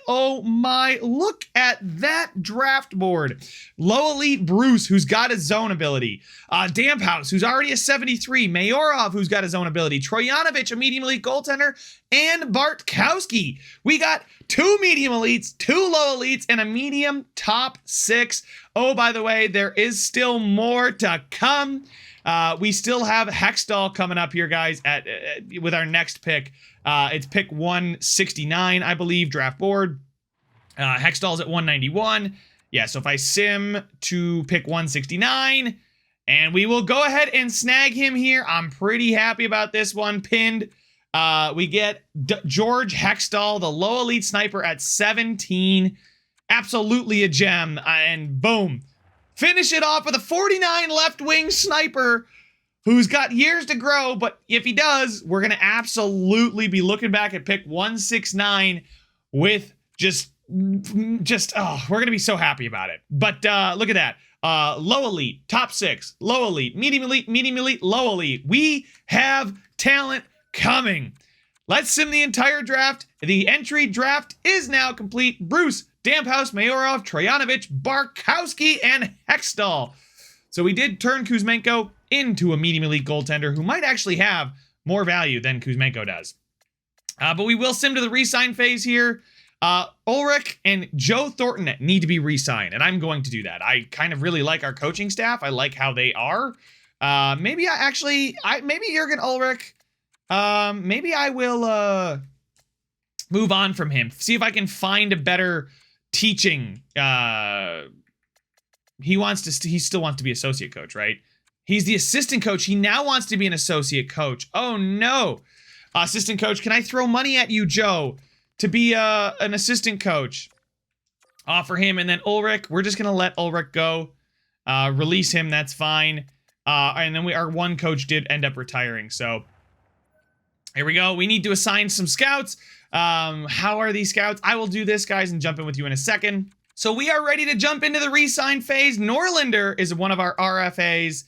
oh my, look at that draft board. Low elite Bruce, who's got his zone ability. Damphouse, who's already a 73. Mayorov, who's got his own ability. Trojanovic, a medium elite goaltender. And Bartkowski. We got 2 medium elites, 2 low elites, and a medium top 6. Oh, by the way, there is still more to come. We still have Hextall coming up here, guys, with our next pick. It's pick 169, I believe, draft board. Hextall's at 191. Yeah, so if I sim to pick 169, and we will go ahead and snag him here. I'm pretty happy about this one. Pinned. We get George Hextall, the low elite sniper at 17. Absolutely a gem. And boom. Finish it off with a 49 left wing sniper who's got years to grow, but if he does, we're going to absolutely be looking back at pick 169 with we're going to be so happy about it. But look at that. Low elite, top 6, low elite, medium elite, low elite. We have talent coming. Let's sim the entire draft. The entry draft is now complete. Bruce, Damphouse, Mayorov, Trojanovic, Barkowski, and Hextall. So we did turn Kuzmenko into a medium elite goaltender who might actually have more value than Kuzmenko does. But we will sim to the re-sign phase here. Ulrich and Joe Thornton need to be re-signed, and I'm going to do that. I kind of really like our coaching staff. I like how they are. Maybe Jurgen Ulrich. Maybe I will move on from him. See if I can find a better teaching. He still wants to be associate coach, right? He's the assistant coach. He now wants to be an associate coach. Oh no. Assistant coach, can I throw money at you, Joe, to be an assistant coach? Offer him, and then Ulrich, we're just gonna let Ulrich go. Release him, that's fine. And then our one coach did end up retiring, so here we go. We need to assign some scouts. How are these scouts? I will do this, guys, and jump in with you in a second. So we are ready to jump into the re-sign phase. Norlinder is one of our RFAs.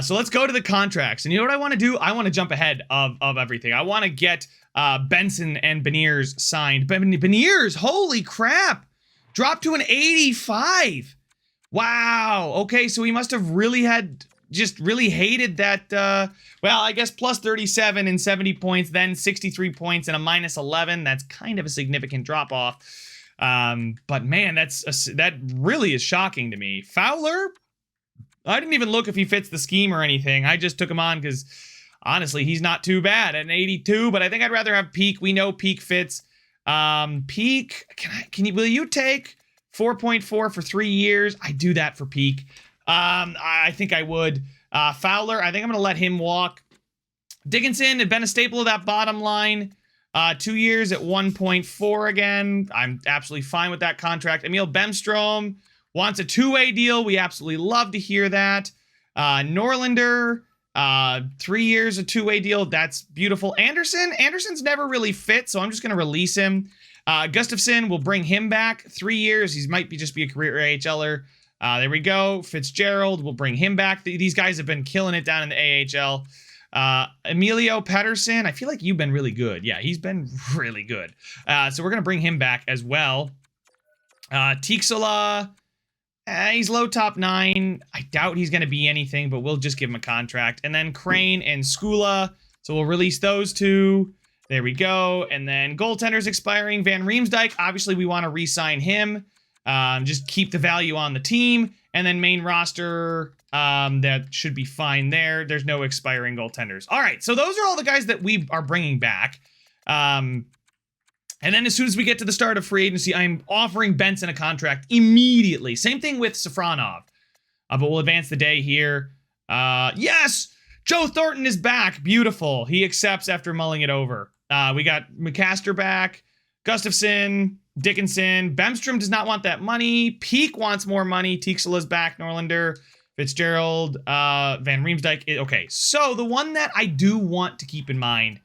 So let's go to the contracts. And you know what I want to do? I want to jump ahead of everything. I want to get Benson and Beniers signed. Beniers, holy crap. Dropped to an 85. Wow. Okay, so he must have really hated that. Well, I guess plus 37 and 70 points, then 63 points and a minus 11. That's kind of a significant drop off. But man, that really is shocking to me. Fowler, I didn't even look if he fits the scheme or anything. I just took him on because honestly, he's not too bad at an 82, but I think I'd rather have Peak. We know Peak fits. Peak, will you take 4.4 for 3 years? I do that for Peak. I think I would. Fowler, I think I'm going to let him walk. Dickinson had been a staple of that bottom line. 2 years at 1.4 again. I'm absolutely fine with that contract. Emil Bemstrom wants a two-way deal. We absolutely love to hear that. Norlinder, 3 years, a two-way deal. That's beautiful. Anderson's never really fit, so I'm just going to release him. Gustafsson, we'll bring him back. 3 years. He might just be a career AHLer. There we go. Fitzgerald, we'll bring him back. These guys have been killing it down in the AHL. Emilio Pettersson, I feel like you've been really good. Yeah, he's been really good. So we're going to bring him back as well. Tixola, he's low top 9. I doubt he's going to be anything, but we'll just give him a contract. And then Crane and Skula, so we'll release those two. There we go. And then goaltenders expiring. Van Riemsdyk, obviously we want to re-sign him. Just keep the value on the team. And then main roster, that should be fine there. There's no expiring goaltenders. All right, so those are all the guys that we are bringing back. And then as soon as we get to the start of free agency, I'm offering Benson a contract immediately. Same thing with Safronov. But we'll advance the day here. Yes! Joe Thornton is back. Beautiful. He accepts after mulling it over. We got McCaster back. Gustafsson, Dickinson. Bemstrom does not want that money. Peak wants more money. Tixola's back. Norlinder, Fitzgerald, Van Riemsdyk. Okay, so the one that I do want to keep in mind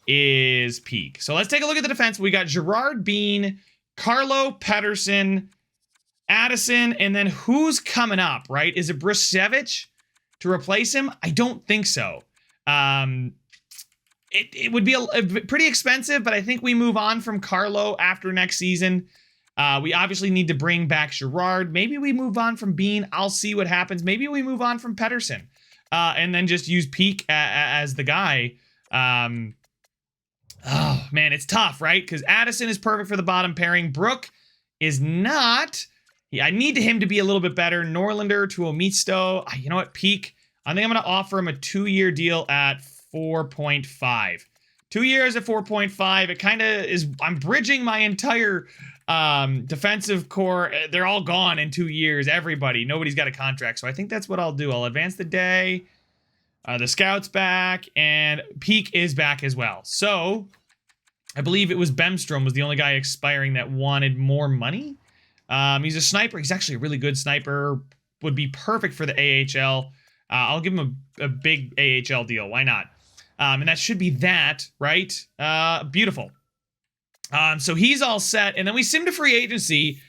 is Peak. So let's take a look at the defense. We got Gerard Bean, Carlo Pettersson, Addison, and then who's coming up, right? Is it Brusevich to replace him? I don't think so. It would be pretty expensive, but I think we move on from Carlo after next season. We obviously need to bring back Gerard. Maybe we move on from Bean. I'll see what happens. Maybe we move on from Pettersson and then just use Peak as the guy. Oh, man, it's tough, right? Because Addison is perfect for the bottom pairing. Brook is not. Yeah, I need him to be a little bit better. Norlinder to Omisto. You know what? Peak. I think I'm going to offer him a 2-year deal at 4.5. 2 years at 4.5. It kind of is. I'm bridging my entire defensive core. They're all gone in 2 years. Everybody. Nobody's got a contract. So I think that's what I'll do. I'll advance the day. The scout's back. And Peak is back as well. So I believe it was Bemstrom was the only guy expiring that wanted more money. He's a sniper. He's actually a really good sniper. Would be perfect for the AHL. I'll give him a big AHL deal. Why not? And that should be that, right? Beautiful. So he's all set. And then we sim to free agency.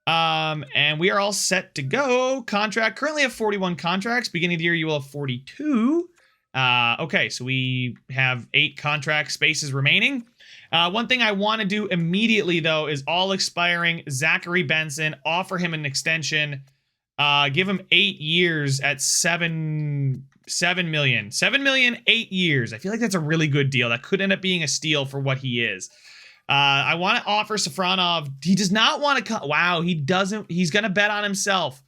And we are all set to go. Contract. Currently have 41 contracts. Beginning of the year, you will have 42. Okay, so we have 8 contract spaces remaining. One thing I want to do immediately, though, is all expiring Zachary Benson, offer him an extension, give him 8 years at $7 million. $7 million, 8 years. I feel like that's a really good deal. That could end up being a steal for what he is. I want to offer Safronov. He does not want to wow, he doesn't. He's going to bet on himself.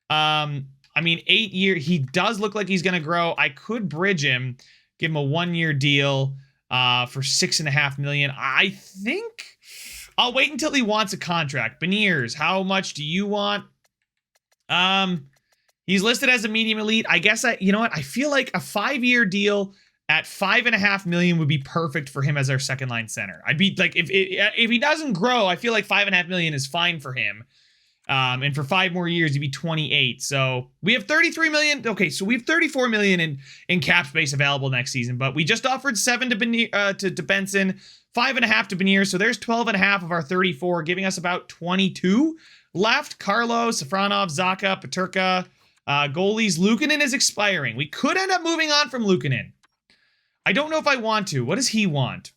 I mean, 8 years. He does look like he's going to grow. I could bridge him, give him a 1-year deal for $6.5 million. I think I'll wait until he wants a contract. Beniers, how much do you want? He's listed as a medium elite. I guess you know what? I feel like a 5-year deal at $5.5 million would be perfect for him as our second line center. I'd be like, if he doesn't grow, I feel like $5.5 million is fine for him. And for 5 more years, he'd be 28. So we have $33 million. Okay, so we have $34 million in cap space available next season. But we just offered $7 to Benson, $5.5 to Beniers. So there's $12.5 of our 34, giving us about 22 left. Carlo, Safronov, Zacha, Peterka, goalies. Luukkonen is expiring. We could end up moving on from Luukkonen. I don't know if I want to. What does he want?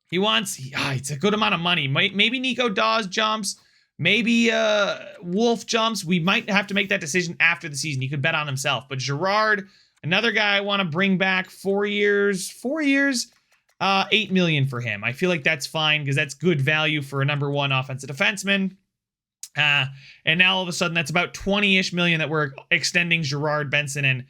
He wants, it's a good amount of money. Maybe Nico Dawes jumps. Maybe Wolf jumps. We might have to make that decision after the season. He could bet on himself. But Gerard, another guy I want to bring back, 4 years, $8 million for him. I feel like that's fine because that's good value for a number 1 offensive defenseman. And now all of a sudden that's about 20-ish million that we're extending Gerard, Benson, and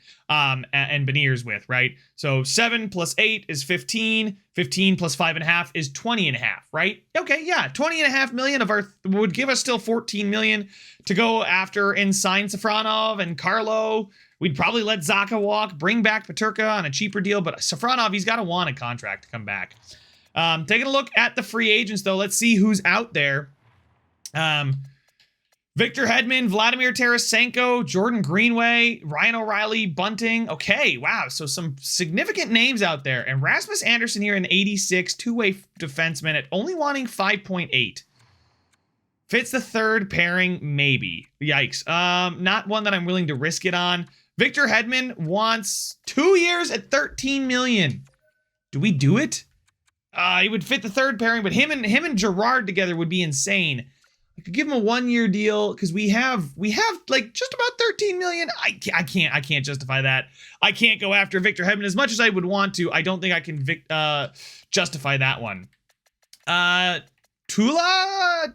Beniers with, right? So 7 plus 8 is 15. 15 plus 5.5 is 20.5, right? Okay, yeah, 20.5 million of our would give us still 14 million to go after and sign Safronov and Carlo. We'd probably let Zacha walk, bring back Peterka on a cheaper deal, but Safronov, he's got to want a contract to come back. Taking a look at the free agents, though, let's see who's out there. Victor Hedman, Vladimir Tarasenko, Jordan Greenway, Ryan O'Reilly, Bunting. Okay, wow. So some significant names out there. And Rasmus Anderson here in 86, two-way defenseman at only wanting 5.8. Fits the third pairing, maybe. Yikes. Not one that I'm willing to risk it on. Victor Hedman wants 2 years at 13 million. Do we do it? He would fit the third pairing, but him and Gerard together would be insane. I could give him a 1-year deal because we have like just about 13 million. I can't justify that. I can't go after Victor Hedman as much as I would want to. I don't think I can justify that one. Tula,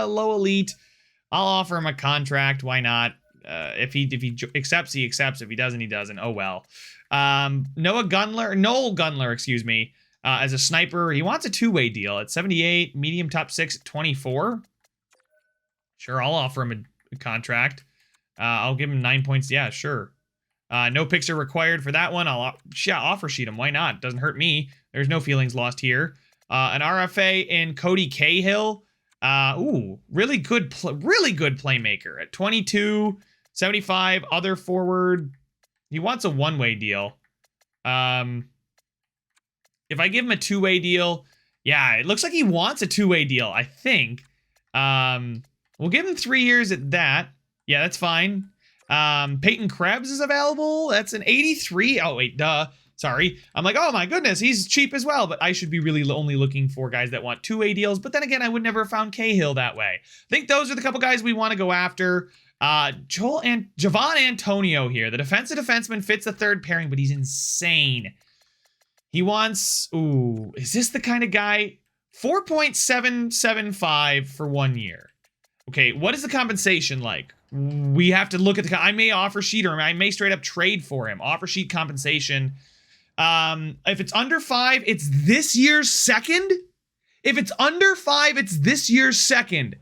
low elite. I'll offer him a contract. Why not? If he accepts, he accepts. If he doesn't, he doesn't. Oh well. Noel Gunler, excuse me. As a sniper, he wants a 2-way deal at 78, medium top 6 at 24. Sure, I'll offer him a contract. I'll give him 9 points. Yeah, sure. No picks are required for that one. I'll offer sheet him. Why not? Doesn't hurt me. There's no feelings lost here. An RFA in Cody Cahill. Really good playmaker at 22, 75, other forward. He wants a 1-way deal. If I give him a 2-way deal, yeah, it looks like he wants a 2-way deal, I think. We'll give him 3 years at that. Yeah, that's fine. Peyton Krebs is available. That's an 83. Oh, wait, duh. Sorry. I'm like, oh my goodness, he's cheap as well. But I should be really only looking for guys that want 2-way deals. But then again, I would never have found Cahill that way. I think those are the couple guys we want to go after. Jovan Antonio here. The defensive defenseman fits the third pairing, but he's insane. He wants, is this the kind of guy? 4.775 for 1 year. Okay, what is the compensation like? We have to look at I may offer sheet, or I may straight up trade for him. Offer sheet compensation. If it's under 5, it's this year's second. If it's under 5, it's this year's second.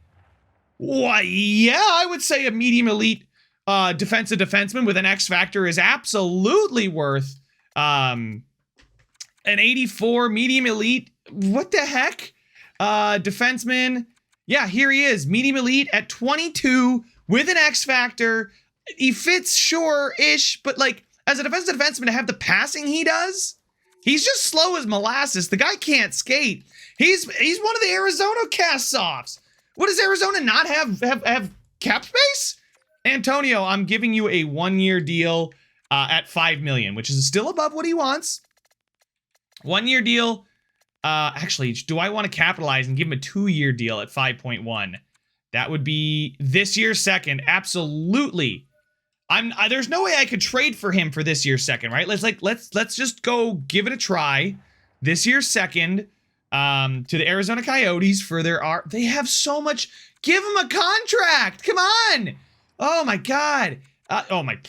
Why, yeah, I would say a medium elite defensive defenseman with an X factor is absolutely worth an 84 medium elite. What the heck? Defenseman. Yeah, here he is. Medium elite at 22 with an X factor. He fits sure-ish, but like as a defensive defenseman to have the passing he does, he's just slow as molasses. The guy can't skate. He's one of the Arizona cast-offs. What does Arizona not have cap space? Antonio, I'm giving you a 1-year deal at $5 million, which is still above what he wants. 1 year deal. Actually, do I want to capitalize and give him a 2-year deal at 5.1? That would be this year's second. Absolutely. There's no way I could trade for him for this year's second, right? Let's just go give it a try. This year's second to the Arizona Coyotes for they have so much. Give him a contract. Come on. Oh my God. Look at,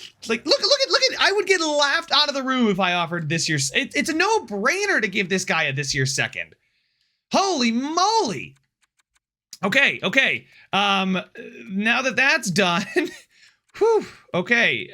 I would get laughed out of the room if I offered this year's. It's a no-brainer to give this guy a this year's second. Holy moly. Okay. Now that that's done, whew, okay.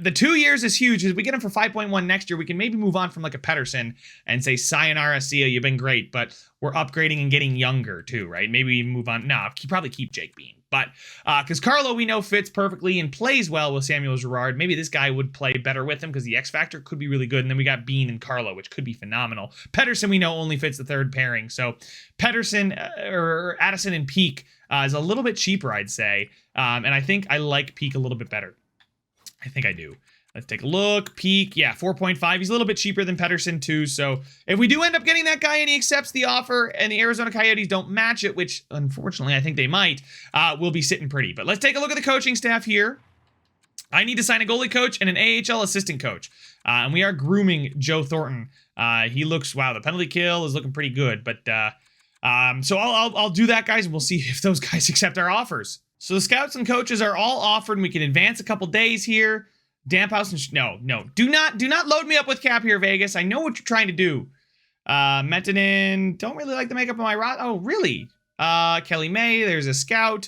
The 2 years is huge. If we get him for 5.1 next year, we can maybe move on from like a Pettersson and say, sayonara, see ya, you've been great, but we're upgrading and getting younger too, right? Maybe we move on. No, probably keep Jake Bean. But because Carlo, we know, fits perfectly and plays well with Samuel Girard. Maybe this guy would play better with him because the X Factor could be really good. And then we got Bean and Carlo, which could be phenomenal. Pettersson, we know, only fits the third pairing. So Pettersson or Addison and Peak is a little bit cheaper, I'd say. And I think I like Peak a little bit better. I think I do. Let's take a look. Peak, yeah, 4.5. He's a little bit cheaper than Pettersson too. So if we do end up getting that guy and he accepts the offer and the Arizona Coyotes don't match it, which unfortunately I think they might, we'll be sitting pretty. But let's take a look at the coaching staff here. I need to sign a goalie coach and an AHL assistant coach. And we are grooming Joe Thornton. He looks, wow, the penalty kill is looking pretty good. But so I'll do that, guys, and we'll see if those guys accept our offers. So the scouts and coaches are all offered, and we can advance a couple days here. Damphouse and no. Do not load me up with cap here, Vegas. I know what you're trying to do. Metanin, don't really like the makeup of my rot. Oh, really? Kelly May, there's a scout.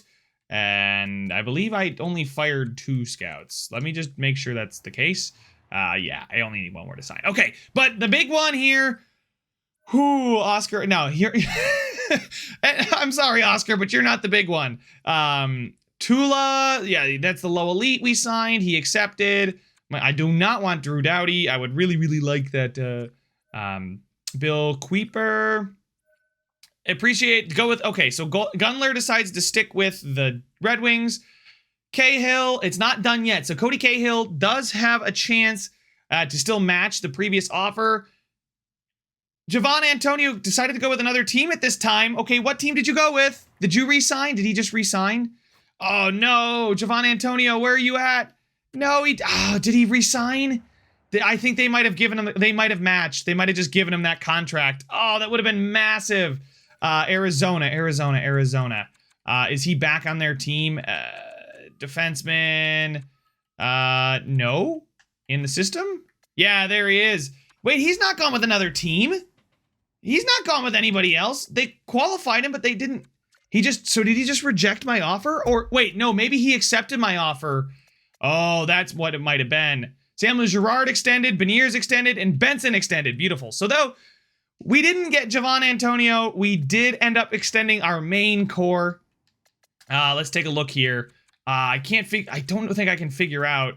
And I believe I only fired 2 scouts. Let me just make sure that's the case. Yeah, I only need 1 more to sign. Okay, but the big one here. Who, Oscar? No, here. I'm sorry, Oscar, but you're not the big one. Tula, yeah, that's the low elite we signed. He accepted. I do not want Drew Doughty. I would really like that. Bill Kuiper. Okay, so Gunler decides to stick with the Red Wings. Cahill, it's not done yet. So Cody Cahill does have a chance to still match the previous offer. Javon Antonio decided to go with another team at this time. Okay, what team did you go with? Did you re-sign? Did he just re-sign? Oh no, Javon Antonio, where are you at? No, did he resign? I think they might have given him, they might have matched. They might have just given him that contract. Oh, that would have been massive. Arizona. Is he back on their team? Defenseman. No. In the system? Yeah, there he is. Wait, he's not gone with another team. He's not gone with anybody else. They qualified him, but they didn't. So did he just reject my offer? Or wait, no, maybe he accepted my offer. Oh, that's what it might have been. Samuel Girard extended, Beniers extended, and Benson extended. Beautiful. So though we didn't get Javon Antonio, we did end up extending our main core. Let's take a look here. I don't think I can figure out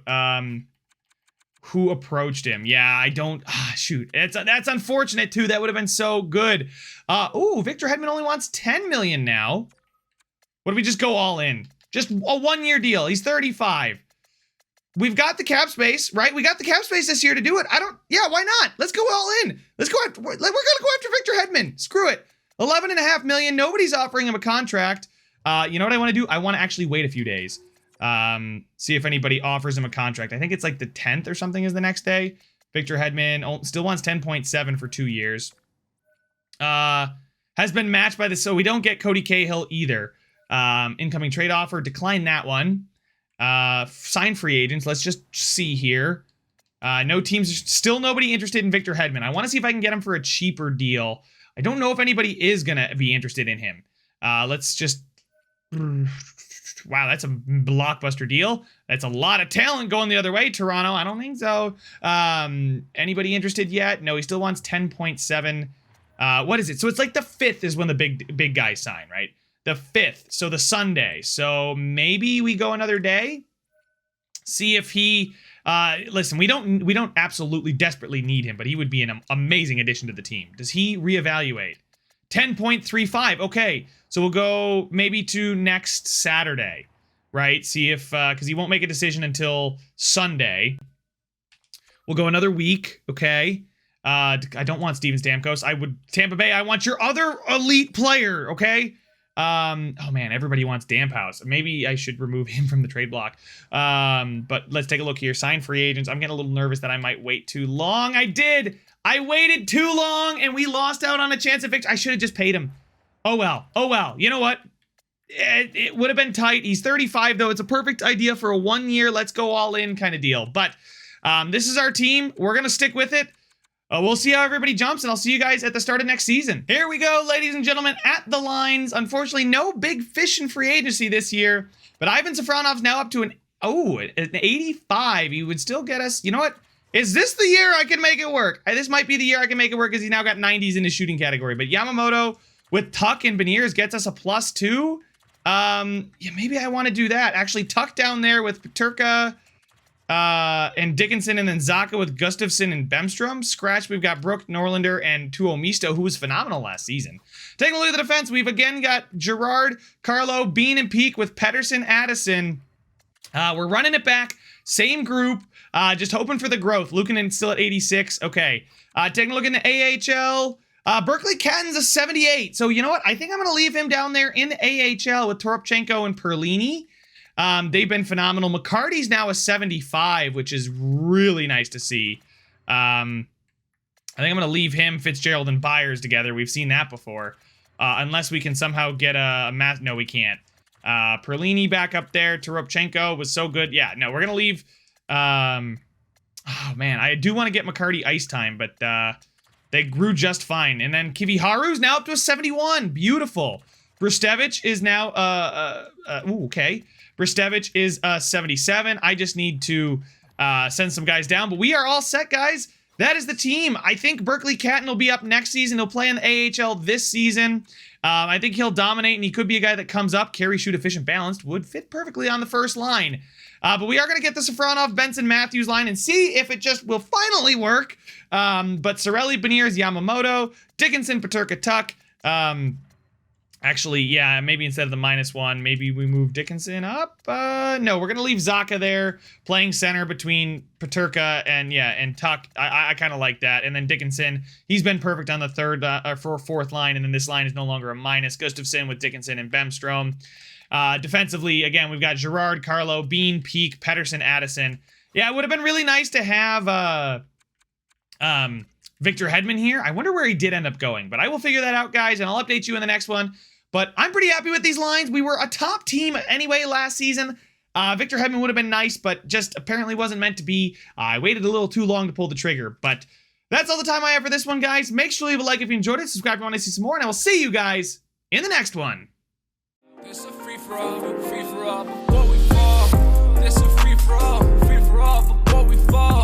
who approached him. Yeah, I don't. Shoot. That's unfortunate too. That would have been so good. Victor Hedman only wants 10 million now. What if we just go all in? Just a 1-year deal. He's 35. We've got the cap space, right? We got the cap space this year to do it. Yeah, why not? Let's go all in. We're gonna go after Victor Hedman. Screw it. 11.5 million. Nobody's offering him a contract. You know what I want to do? I want to actually wait a few days. See if anybody offers him a contract. I think it's like the 10th or something is the next day. Victor Hedman still wants 10.7 for 2 years. Has been matched by this, so we don't get Cody Cahill either. Incoming trade offer, decline that one. Sign free agents. Let's just see here. No teams, still nobody interested in Victor Hedman. I want to see if I can get him for a cheaper deal. I don't know if anybody is going to be interested in him. Let's just... Wow, that's a blockbuster deal. That's a lot of talent going the other way, Toronto. I don't think so. Anybody interested yet? No, he still wants 10.7. What is it? So it's like the 5th is when the big guys sign, right? The 5th, so the Sunday. So maybe we go another day. See if he... listen, we don't absolutely desperately need him, but he would be an amazing addition to the team. Does he reevaluate? 10.35. Okay, so we'll go maybe to next Saturday, right? See if, because he won't make a decision until Sunday. We'll go another week, okay? I don't want Steven Stamkos. Tampa Bay, I want your other elite player, okay? Oh man, everybody wants Damphouse. Maybe I should remove him from the trade block. But let's take a look here. Sign free agents. I'm getting a little nervous that I might wait too long. I waited too long and we lost out on a chance of victory. I should have just paid him. Oh well. You know what? It would have been tight. He's 35 though. It's a perfect idea for a 1 year, let's go all in kind of deal. But this is our team. We're going to stick with it. We'll see how everybody jumps, and I'll see you guys at the start of next season. Here we go, ladies and gentlemen, at the lines. Unfortunately, no big fish in free agency this year, but Ivan Safronov's now up to an 85. He would still get us. You know what? Is this the year I can make it work? This might be the year I can make it work because he's now got 90s in his shooting category. But Yamamoto with Tuck and Beniers gets us a +2. Yeah, maybe I want to do that. Actually, Tuck down there with Peterka and Dickinson, and then Zaka with Gustafsson and Bemstrom. Scratch, we've got Brook, Norlander, and Tuo Misto, who was phenomenal last season. Taking a look at the defense, we've again got Gerard, Carlo, Bean, and Peak with Pettersson, Addison. We're running it back. Same group. Just hoping for the growth. Lukanen still at 86. Okay. Taking a look in the AHL. Berkeley Catton's a 78. So you know what? I think I'm going to leave him down there in the AHL with Toropchenko and Perlini. They've been phenomenal. McCarty's now a 75, which is really nice to see. I think I'm going to leave him, Fitzgerald, and Byers together. We've seen that before. Unless we can somehow get a mass. No, we can't. Perlini back up there. Toropchenko was so good. Yeah, no, we're going to leave. Oh, man. I do want to get McCarty ice time, but they grew just fine. And then Kiviharu's now up to a 71. Beautiful. Brustevich is now, okay. Brustevich is 77. I just need to send some guys down. But we are all set, guys. That is the team. I think Berkeley Catton will be up next season. He'll play in the AHL this season. I think he'll dominate, and he could be a guy that comes up. Carry, shoot, efficient, balanced. Would fit perfectly on the first line. But we are going to get the Safronov, Benson, Matthews line and see if it just will finally work. But Cirelli, Beniers, Yamamoto, Dickinson, Peterka, Tuck. Actually, yeah, maybe instead of the -1, maybe we move Dickinson up. No, we're going to leave Zaka there, playing center between Peterka and Tuck. I kind of like that. And then Dickinson, he's been perfect on the third or fourth line, and then this line is no longer a minus. Gustafsson with Dickinson and Bemstrom. Defensively, again, we've got Gerard, Carlo, Bean, Peak, Pettersson, Addison. Yeah, it would have been really nice to have Victor Hedman here. I wonder where he did end up going, but I will figure that out, guys, and I'll update you in the next one. But I'm pretty happy with these lines. We were a top team anyway last season. Victor Hedman would have been nice, but just apparently wasn't meant to be. I waited a little too long to pull the trigger. But that's all the time I have for this one, guys. Make sure to leave a like if you enjoyed it. Subscribe if you want to see some more, and I will see you guys in the next one. It's a free-for-all, but what we fall. It's a free-for-all, but what we fall.